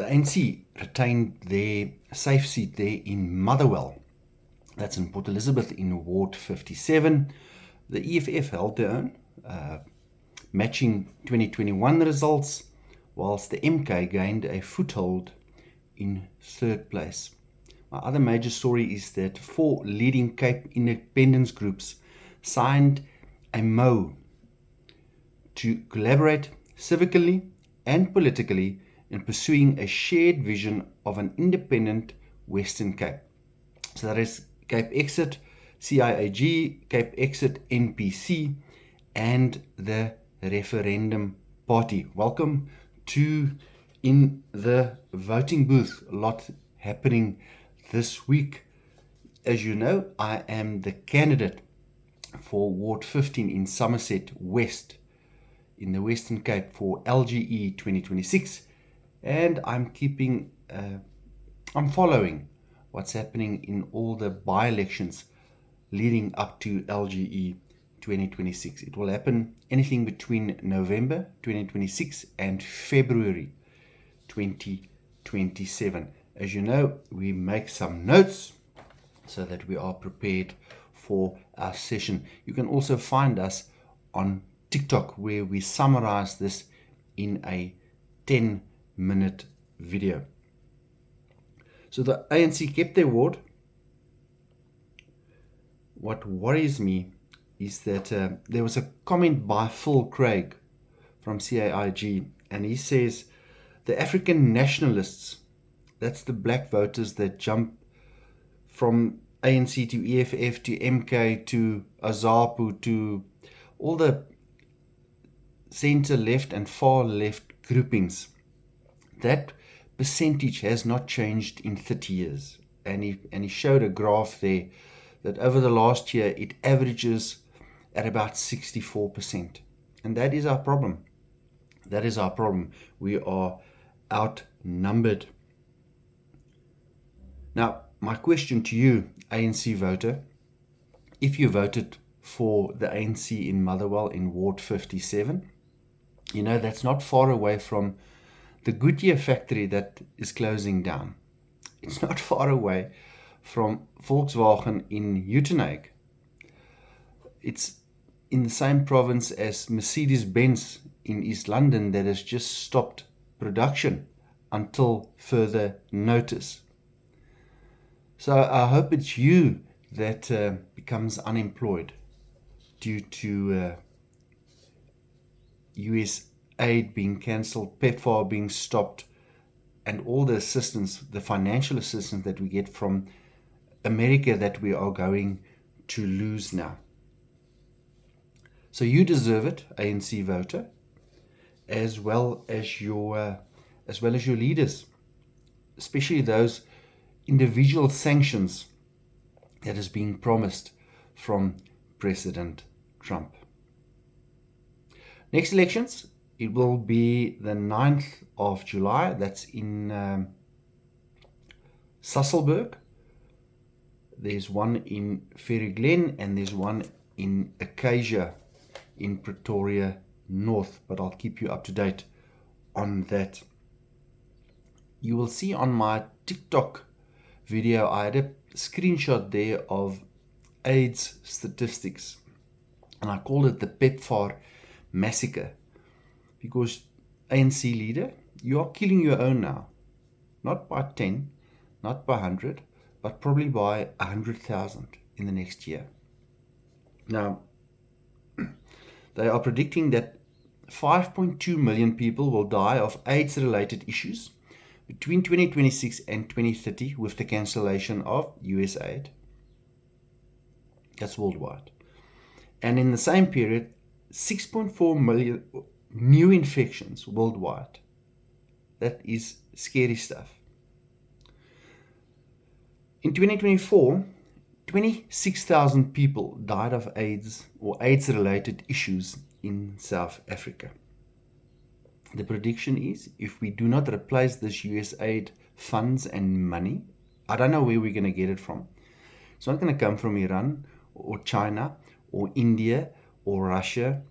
The ANC retained their safe seat there in Motherwell. That's in Port Elizabeth in Ward 57. The EFF held their own, matching 2021 results, whilst the MK gained a foothold in third place. My other major story is that 4 leading Cape independence groups signed a MOU to collaborate civically and politically in pursuing a shared vision of an independent Western Cape. So that is CapeXit, CIAG, CapeXit NPC, and the Referendum Party. Welcome to In the Voting Booth. A lot happening this week. As you know, I am the candidate for Ward 15 in Somerset West in the Western Cape for LGE 2026, and I'm following what's happening in all the by-elections leading up to LGE 2026. It will happen anything between November 2026 and February 2027. As you know, we make some notes so that we are prepared for our session. You can also find us on TikTok, where we summarize this in a 10-minute video. So the ANC kept their word. What worries me is that there was a comment by Phil Craig from CIAG, and he says the African nationalists, that's the black voters that jump from ANC to EFF to MK to AZAPU to all the center left and far left groupings, that percentage has not changed in 30 years. And he showed a graph there that over the last year it averages at about 64%. And that is our problem. That is our problem. We are outnumbered. Now, my question to you, ANC voter, if you voted for the ANC in Motherwell in Ward 57, you know that's not far away from the Goodyear factory that is closing down. It's not far away from Volkswagen in Uitenhage. It's in the same province as Mercedes-Benz in East London that has just stopped production until further notice. So I hope it's you that becomes unemployed due to US aid being cancelled, PEPFAR being stopped, and all the assistance, the financial assistance that we get from America that we are going to lose now. So you deserve it, ANC voter, as well as your leaders, especially those individual sanctions that is being promised from President Trump. Next elections, it will be the 9th of July. That's in Sasolburg. There's one in Ferryglen, and there's one in Acacia in Pretoria North. But I'll keep you up to date on that. You will see on my TikTok video, I had a screenshot there of AIDS statistics, and I called it the PEPFAR Massacre, because ANC leader, you are killing your own now, not by 10, not by 100, but probably by 100,000 in the next year. Now, they are predicting that 5.2 million people will die of AIDS-related issues between 2026 and 2030 with the cancellation of US aid. That's worldwide. And in the same period, 6.4 million new infections worldwide. That is scary stuff. In 2024, 26,000 people died of AIDS or AIDS-related issues in South Africa. The prediction is, if we do not replace this US aid funds and money, I don't know where we're going to get it from. It's not going to come from Iran or China or India or Russia.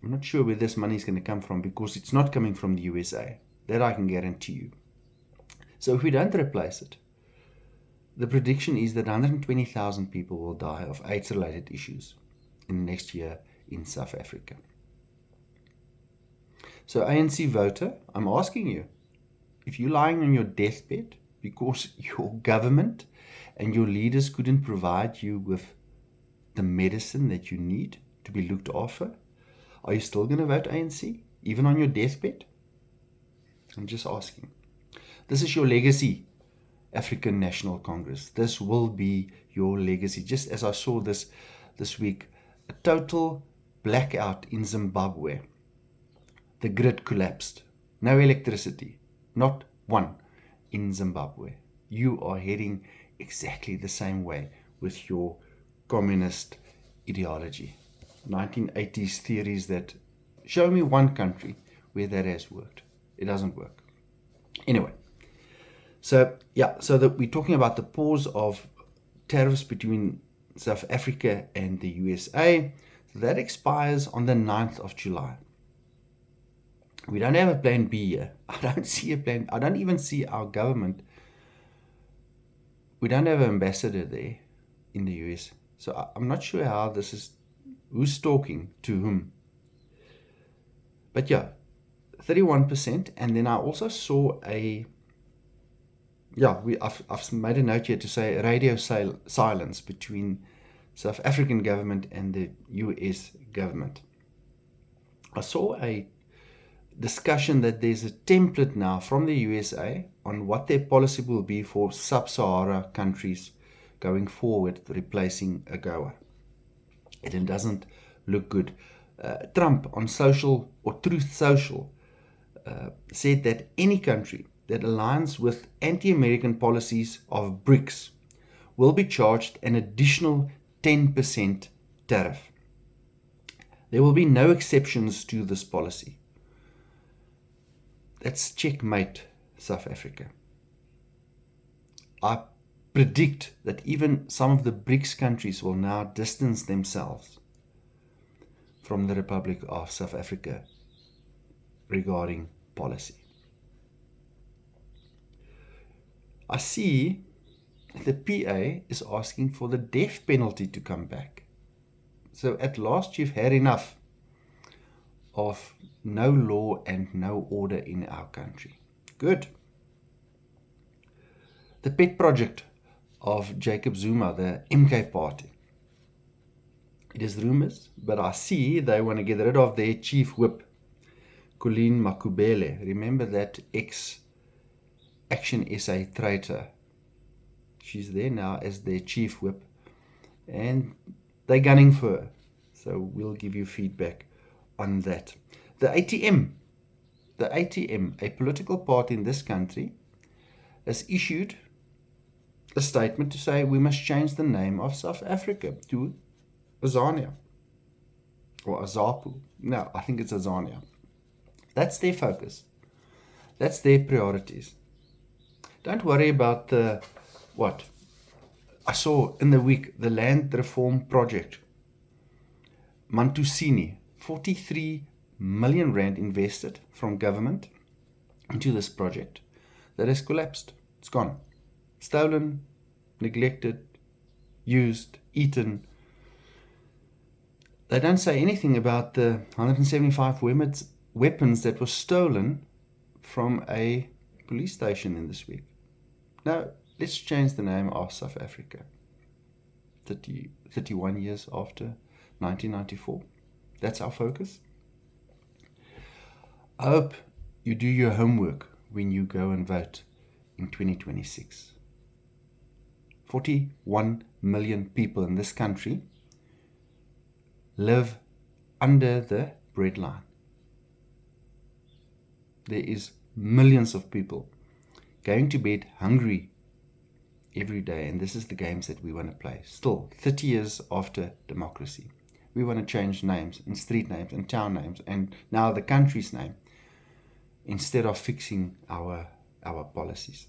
I'm not sure where this money is going to come from, because it's not coming from the USA. That I can guarantee you. So if we don't replace it, the prediction is that 120,000 people will die of AIDS-related issues in the next year in South Africa. So ANC voter, I'm asking you, if you're lying on your deathbed because your government and your leaders couldn't provide you with the medicine that you need to be looked after, are you still going to vote ANC, even on your deathbed? I'm just asking. This is your legacy, African National Congress. This will be your legacy. Just as I saw this week, a total blackout in Zimbabwe. The grid collapsed. No electricity. Not one in Zimbabwe. You are heading exactly the same way with your communist ideology. 1980s theories that show me one country where that has worked. It doesn't work. Anyway, so that we're talking about the pause of tariffs between South Africa and the USA. So that expires on the 9th of July. We don't have a plan B here. I don't see a plan. I don't even see our government. We don't have an ambassador there in the US. So I'm not sure how this is, who's talking to whom. But yeah, 31%. And then I also saw I've made a note here to say radio silence between South African government and the US government. I saw a discussion that there's a template now from the USA on what their policy will be for sub-Sahara countries going forward, replacing AGOA. And it doesn't look good. Trump on Social or Truth Social said that any country that aligns with anti-American policies of BRICS will be charged an additional 10% tariff. There will be no exceptions to this policy. That's checkmate, South Africa. I predict that even some of the BRICS countries will now distance themselves from the Republic of South Africa regarding policy. I see the PA is asking for the death penalty to come back. So at last you've had enough of no law and no order in our country. Good. The pet project of Jacob Zuma, the MK Party. It is rumors, but I see they want to get rid of their chief whip, Colleen Makubele. Remember that ex-Action SA traitor. She's there now as their chief whip, and they're gunning for her. So we'll give you feedback on that. The ATM, a political party in this country, has issued a statement to say we must change the name of South Africa to Azania or Azapu. No, I think it's Azania. That's their focus. That's their priorities. Don't worry about what I saw in the week, the Land Reform Project. Mantusini, 43 million rand invested from government into this project that has collapsed. It's gone. Stolen, neglected, used, eaten. They don't say anything about the 175 weapons that were stolen from a police station in this week. Now, let's change the name of South Africa. 31 years after 1994. That's our focus. I hope you do your homework when you go and vote in 2026. 41 million people in this country live under the breadline. There is millions of people going to bed hungry every day, and this is the games that we want to play. Still, 30 years after democracy, we want to change names and street names and town names and now the country's name instead of fixing our policies.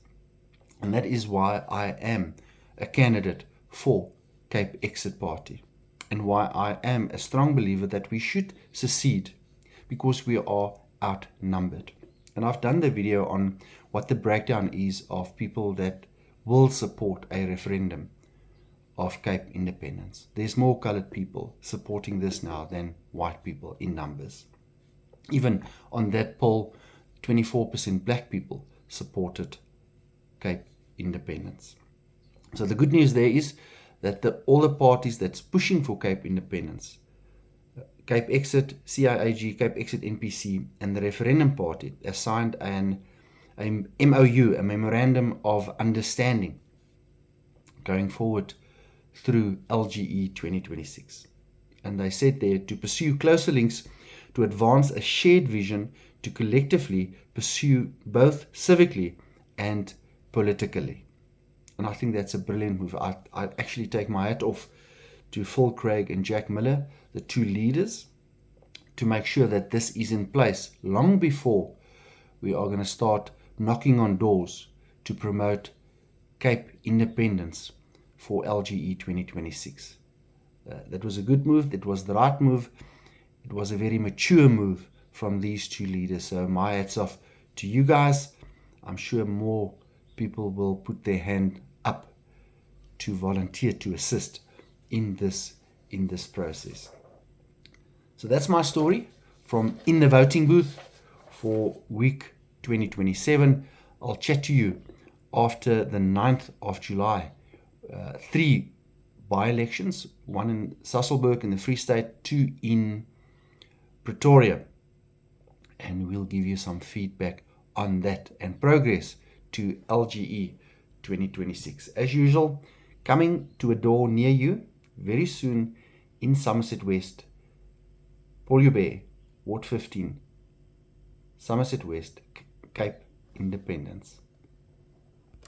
And that is why I am a candidate for CapeXit Party, and why I am a strong believer that we should secede, because we are outnumbered. And I've done the video on what the breakdown is of people that will support a referendum of Cape independence. There's more coloured people supporting this now than white people in numbers. Even on that poll, 24% black people supported Cape independence. So the good news there is that all the parties that's pushing for Cape independence, CapeXit, CIAG, CapeXit NPC, and the Referendum Party, have signed a MOU, a Memorandum of Understanding, going forward through LGE 2026. And they said there to pursue closer links to advance a shared vision to collectively pursue both civically and politically. And I think that's a brilliant move. I actually take my hat off to Phil Craig and Jack Miller, the two leaders, to make sure that this is in place long before we are going to start knocking on doors to promote Cape independence for LGE 2026. That was a good move. That was the right move. It was a very mature move from these two leaders. So my hats off to you guys. I'm sure more people will put their hand up to volunteer to assist in this process. So that's my story from in the voting booth for week 2027. I'll chat to you after the 9th of July. 3 by-elections, one in Sasolburg in the Free State, 2 in Pretoria. And we'll give you some feedback on that and progress to LGE 2026. As usual, coming to a door near you very soon in Somerset West, Polubay, Ward 15, Somerset West, Cape Independence.